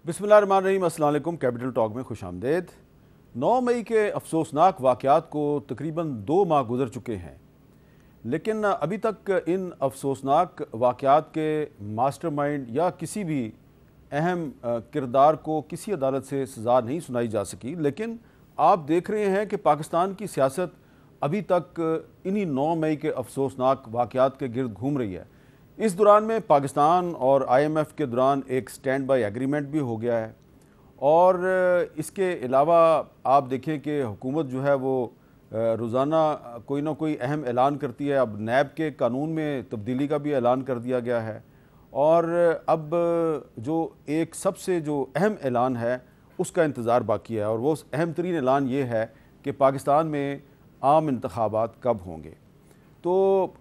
बिस्मिल्लाहिर्रहमानिर्रहीम, अस्सलाम वालेकुम। कैपिटल टॉक में खुश आमदेद। 9 मई के अफसोसनाक वाक़यात को तकरीबन 2 माह गुजर चुके हैं, लेकिन अभी तक इन अफसोसनाक वाक़यात के मास्टरमाइंड या किसी भी अहम किरदार को किसी अदालत से सज़ा नहीं सुनाई जा सकी। लेकिन आप देख रहे हैं कि पाकिस्तान की सियासत अभी तक इन्हीं 9 मई के अफसोसनाक वाक़यात के गिर्द घूम रही है। इस दौरान में पाकिस्तान और IMF के दौरान एक स्टैंड बाई एग्रीमेंट भी हो गया है, और इसके अलावा आप देखें कि हुकूमत जो है वो रोज़ाना कोई ना कोई अहम ऐलान करती है। अब नैब के कानून में तब्दीली का भी ऐलान कर दिया गया है, और अब जो एक सबसे जो अहम ऐलान है उसका इंतज़ार बाकी है, और वो अहम तरीन ऐलान ये है कि पाकिस्तान में आम इंतखाबात कब होंगे। तो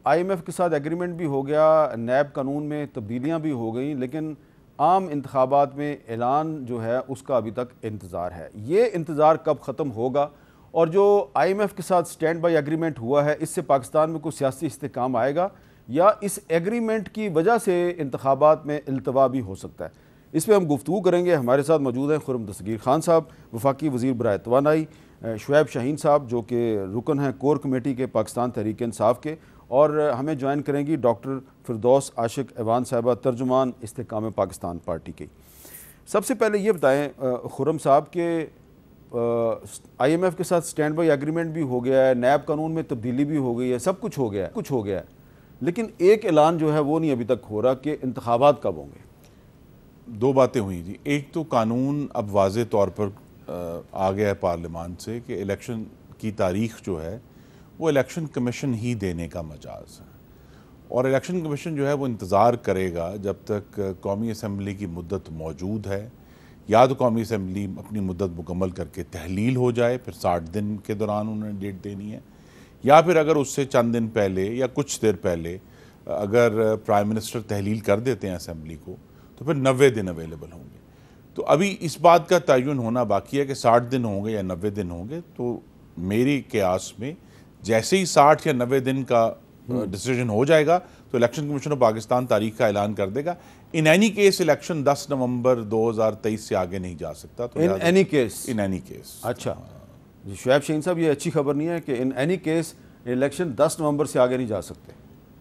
IMF के साथ एग्रीमेंट भी हो गया, नैब कानून में तब्दीलियां भी हो गई, लेकिन आम इंतखाबात में ऐलान जो है उसका अभी तक इंतज़ार है। ये इंतज़ार कब ख़त्म होगा, और जो IMF के साथ स्टैंड बाई एग्रीमेंट हुआ है, इससे पाकिस्तान में कोई सियासी इस्तेहकाम आएगा या इस एग्रीमेंट की वजह से इंतखाबात में इल्तवा भी हो सकता है। इस पर हम गुफ्तगू करेंगे। हमारे साथ मौजूद हैं खुर्रम दस्तगीर खान साहब, वफाकी वज़ीर बराए तवानाई, शुएब शाहीन साहब जो कि रुकन हैं कोर कमेटी के पाकिस्तान तहरीक इंसाफ के, और हमें ज्वाइन करेंगी डॉक्टर फिरदौस आशिक ऐवान साहिबा, तर्जुमान इस्तेहकाम पाकिस्तान पार्टी की। सबसे पहले ये बताएं खुर्रम साहब कि IMF के साथ स्टैंड बाई एग्रीमेंट भी हो गया है, नैब कानून में तब्दीली भी हो गई है, सब कुछ हो गया है, लेकिन एक ऐलान जो है वो नहीं अभी तक हो रहा कि इंतखाबात कब होंगे। दो बातें हुई जी। एक तो कानून अब वाज़े तौर पर आ गया है पार्लियामान से कि इलेक्शन की तारीख़ जो है वो इलेक्शन कमीशन ही देने का मजाज है, और इलेक्शन कमीशन जो है वो इंतज़ार करेगा जब तक कौमी असम्बली की मुद्दत मौजूद है, या तो कौमी असम्बली अपनी मुद्दत मुकम्मल करके तहलील हो जाए, फिर 60 दिन के दौरान उन्होंने डेट देनी है, या फिर अगर उससे चंद दिन पहले या कुछ देर पहले अगर प्राइम मिनिस्टर तहलील कर देते हैं असम्बली को, तो फिर 90 दिन अवेलेबल होंगे। तो अभी इस बात का तयन होना बाकी है कि 60 दिन होंगे या 90 दिन होंगे। तो मेरी क़यास में जैसे ही 60 या 90 दिन का डिसीजन हो जाएगा तो इलेक्शन कमीशन ऑफ पाकिस्तान तारीख का ऐलान कर देगा। इन एनी केस इलेक्शन 10 नवंबर 2023 से आगे नहीं जा सकता। तो इन एनी केस अच्छा जी, शुएब शाहीन साहब, ये अच्छी खबर नहीं है कि इन एनी केस इलेक्शन 10 नवंबर से आगे नहीं जा सकते।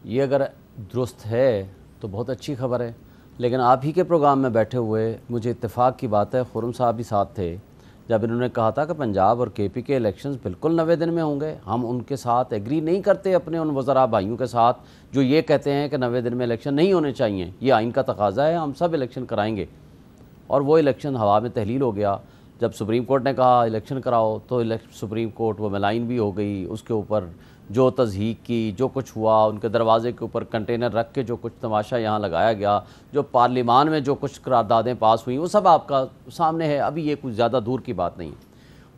ये अगर दुरुस्त है तो बहुत अच्छी खबर है, लेकिन आप ही के प्रोग्राम में बैठे हुए मुझे इत्तेफाक की बात है, खुर्रम साहब भी साथ थे जब इन्होंने कहा था कि पंजाब और KP के इलेक्शंस बिल्कुल 90 दिन में होंगे। हम उनके साथ एग्री नहीं करते, अपने उन वज़रा भाइयों के साथ जो ये कहते हैं कि 90 दिन में इलेक्शन नहीं होने चाहिए, ये आइन का तकाजा है, हम सब इलेक्शन कराएंगे। और वो इलेक्शन हवा में तहलील हो गया। जब सुप्रीम कोर्ट ने कहा इलेक्शन कराओ तो सुप्रीम कोर्ट वो मलाइन भी हो गई, उसके ऊपर जो तज़हीक की, जो कुछ हुआ, उनके दरवाज़े के ऊपर कंटेनर रख के जो कुछ तमाशा यहाँ लगाया गया, जो पार्लियामान में जो कुछ करारदादें पास हुई, वो सब आपका सामने है। अभी ये कुछ ज़्यादा दूर की बात नहीं है।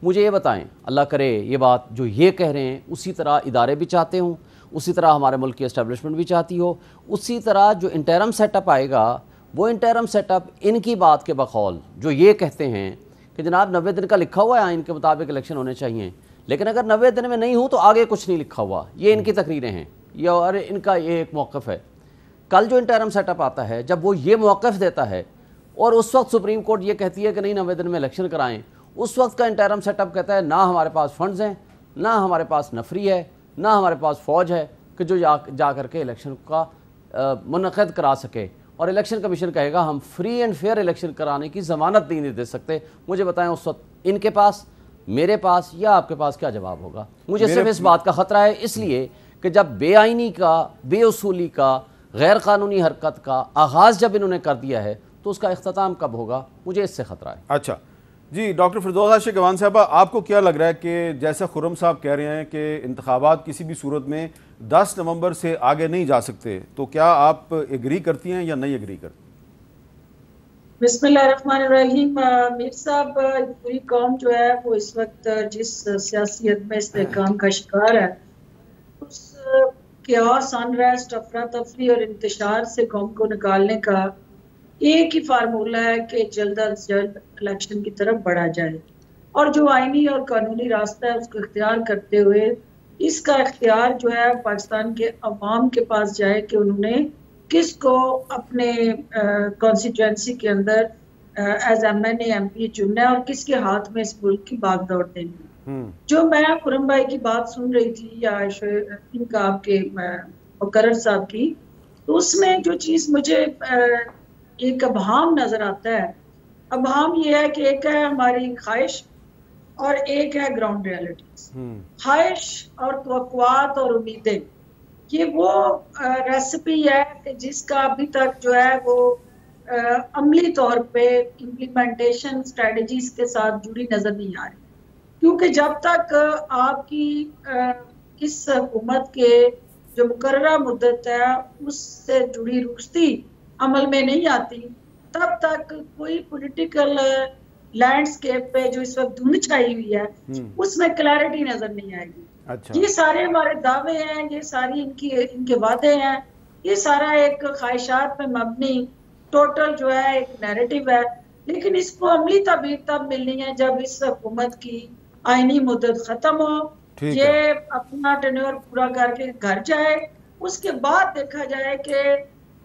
मुझे ये बताएं, अल्लाह करे ये बात जो ये कह रहे हैं उसी तरह इदारे भी चाहते हों, उसी तरह हमारे मुल्क की एस्टेब्लिशमेंट भी चाहती हो, उसी तरह जो इंटरम सेटअप आएगा वो इंटरम सेटअप इनकी बात के बकौल जो ये कहते हैं कि जनाब 90 दिन का लिखा हुआ है आइन के मुताबिक इलेक्शन होने चाहिए, लेकिन अगर 90 दिन में नहीं हो तो आगे कुछ नहीं लिखा हुआ, ये इनकी तकरीरें हैं, ये और इनका ये एक मौक़िफ़ है। कल जो इंटरम सेटअप आता है, जब वो ये मौक़िफ़ देता है और उस वक्त सुप्रीम कोर्ट ये कहती है कि नहीं 90 दिन में इलेक्शन कराएं, उस वक्त का इंटरम सेटअप कहता है ना हमारे पास फंड्स हैं, ना हमारे पास नफरी है, ना हमारे पास फ़ौज है कि जो जा करके इलेक्शन का मुनक़िद करा सके, और इलेक्शन कमीशन कहेगा हम फ्री एंड फेयर इलेक्शन कराने की ज़मानत नहीं दे सकते। मुझे बताएं उस वक्त इनके पास, मेरे पास या आपके पास क्या जवाब होगा? मुझे सिर्फ इस बात का ख़तरा है, इसलिए कि जब बेआईनी का, बेउसूली का, गैर कानूनी हरकत का आगाज़ जब इन्होंने कर दिया है तो उसका इख्तिताम कब होगा, मुझे इससे ख़तरा है। अच्छा जी, डॉक्टर फिरदौस आशिक ऐवान साहबा, आपको क्या लग रहा है कि जैसा खुर्रम साहब कह रहे हैं कि इंतखाबात किसी भी सूरत में 10 नवंबर से आगे नहीं जा सकते, तो क्या आप एग्री करती हैं या नहीं एग्री करती? बिस्मिल्लाहिर्रहमानिर्रहीम। मीर साहब, पूरी कौम जो है वो इस वक्त जिस सियासियत में इस्तेहकाम का शिकार है, उस क्यास, अनरेस्ट, अफरा तफरी और इंतशार से कौम को निकालने का एक ही फार्मूला है कि जल्द अज जल्द इलेक्शन की तरफ बढ़ा जाए, और जो आईनी और कानूनी रास्ता है उसको इख्तियार करते हुए इसका इख्तियार जो है पाकिस्तान के अवाम के पास जाए कि उन्होंने किसको अपने कॉन्स्टिट्यूएंसी के अंदर ایز MNA MP چننا ہے اور کس کے ہاتھ میں اس ملک کی باغ دوڑ دینی ہے. جو میں خرم بھائی کی بات سن رہی تھی یا ان کا آپ کے مقرر صاحب کی، تو اس میں جو چیز مجھے ایک ابہام نظر آتا ہے، ابہام یہ ہے کہ ایک ہے ہماری خواہش اور ایک ہے گراؤنڈ ریالٹیز. خواہش اور توقعات اور امیدیں، یہ وہ ریسپی ہے کہ جس کا ابھی تک جو ہے وہ عملی طور پہ امپلیمنٹیشن اسٹریٹجیز کے ساتھ جڑی نظر نہیں آ رہی. کیونکہ جب تک آپ کی اس حکومت کے جو مقررہ مدت ہے اس سے جڑی رخصتی عمل میں نہیں آتی، تب تک کوئی پولیٹیکل لینڈسکیپ پہ جو اس وقت دھند چھائی ہوئی ہے اس میں کلیئرٹی نظر نہیں آئے گی. یہ سارے ہمارے دعوے ہیں، یہ ساری ان کے وعدے ہیں، یہ سارا ایک خواہشات پہ مبنی ٹوٹل جو ہے ایک نیریٹو ہے. لیکن اس کو عملی تعبیر تب ملنی ہے جب اس حکومت کی آئینی مدت ختم ہو، یہ اپنا ٹینیور پورا کر کے گھر جائے. اس کے بعد دیکھا جائے کہ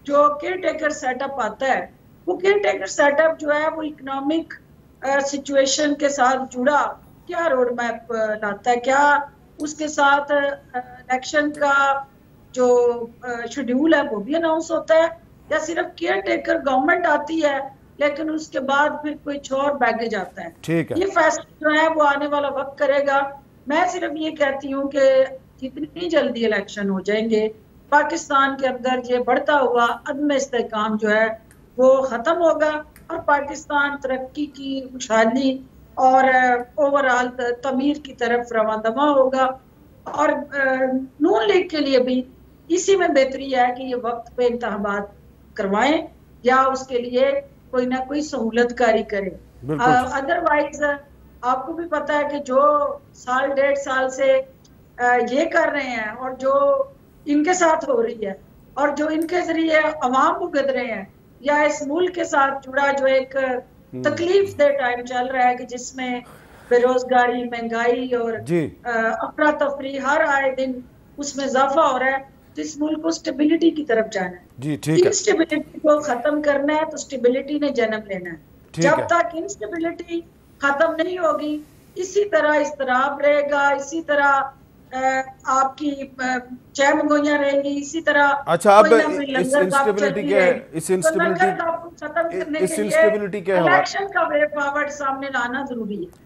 جو کیئر ٹیکر سیٹ اپ آتا ہے، وہ کیئر ٹیکر سیٹ اپ جو ہے وہ اکنامک سچویشن کے ساتھ جڑا کیا روڈ میپ لاتا ہے، کیا اس کے ساتھ الیکشن کا جو شیڈیول ہے وہ بھی اناؤنس ہوتا ہے، یا صرف کیئر ٹیکر گورنمنٹ آتی ہے لیکن اس کے بعد پھر کوئی اور بیگیج آتا ہے. یہ فیصلہ جو ہے وہ آنے والا وقت کرے گا. میں صرف یہ کہتی ہوں کہ جتنی جلدی الیکشن ہو جائیں گے پاکستان کے اندر یہ بڑھتا ہوا عدم استحکام جو ہے وہ ختم ہوگا اور پاکستان ترقی کی خوشحالی اور اوور آل تعمیر کی طرف رواں دواں ہوگا. اور نون لیگ کے لیے بھی اسی میں بہتری ہے کہ یہ وقت پہ انتخابات کروائیں یا اس کے لیے کوئی نہ کوئی سہولت کاری کرے. ادروائز آپ کو بھی پتا ہے کہ جو سال 1.5 سال سے یہ کر رہے ہیں اور جو ان کے ساتھ ہو رہی ہے اور جو ان کے ذریعے عوام بھگت رہے ہیں، یا اس ملک کے ساتھ جڑا جو ایک تکلیف دہ ٹائم چل رہا ہے کہ جس میں بے روزگاری، مہنگائی اور افراتفری ہر آئے دن اس میں اضافہ ہو رہا ہے، تو اس ملک کو سٹیبلٹی کی طرف جانا ہے. انسٹیبلٹی کو ختم کرنا ہے تو سٹیبلٹی نے جنم لینا ہے. جب تک انسٹیبلٹی ختم نہیں ہوگی اسی طرح اضطراب رہے گا، اسی طرح آپ کی چہمگوئیاں رہیں گی، اسی طرح اچھا اب اس انسٹیبلٹی کے ختم کرنے کے لیے الیکشن کا وے فارورڈ سامنے لانا ضروری ہے.